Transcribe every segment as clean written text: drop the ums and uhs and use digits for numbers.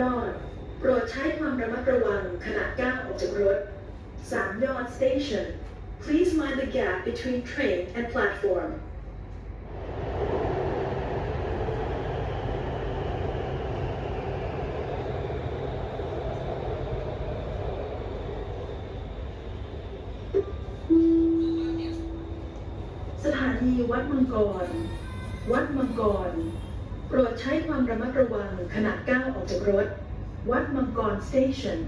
ยอดโปรดใช้ความระมัดระวังขณะก้าวออกจากรถ3 ยอด Station Please mind the gap between train and platform สถานีวัดมังกร วัดมังกร โปรดใช้ความระมัดระวังขณะก้าวออกจากรถ วัดมังกร Station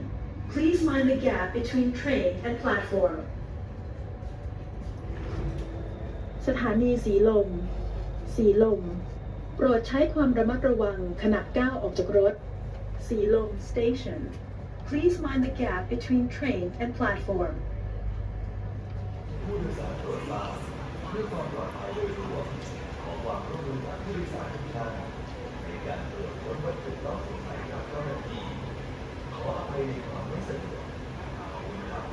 Please mind the gap between train and platform สถานีสีลม สีลม โปรดใช้ความระมัดระวังขณะก้าวออกจากรถ สีลม Station Please mind the gap between train and platform ผู้โดยสารโปรดทราบเพื่อความปลอดภัยโดยรวมขอความร่วมมือจากผู้โดยสารทุกท่านในการตรวจค้นวัตถุต้องสงสัยจากเจ้าหน้าที่ขออภัยในความไม่สะดวกขอบคุณครับ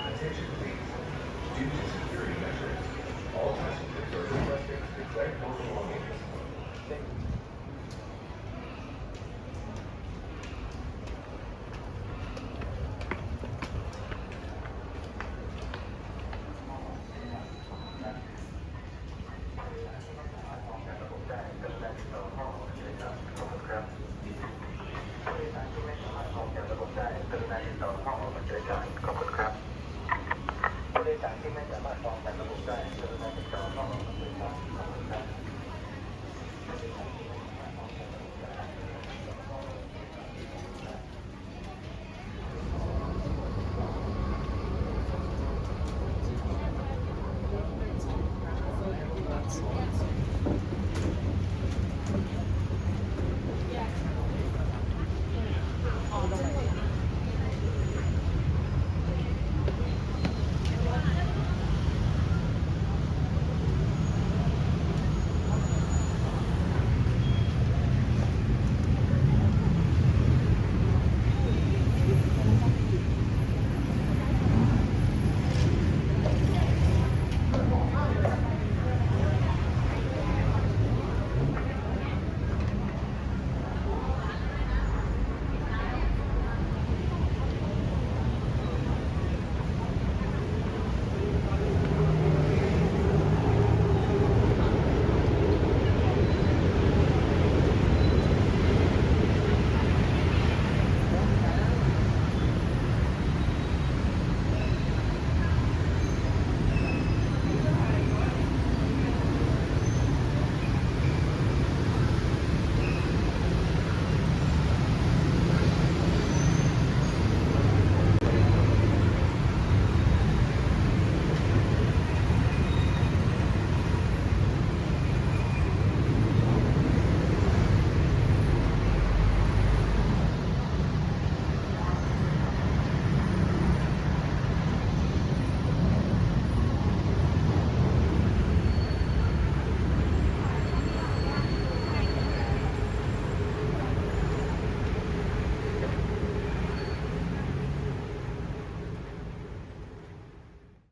Attention please. Due to security measures, all passengers are requested to declare no belongings. Thank you. ผู้โดยสารที่ไม่สามารถออกจากระบบได้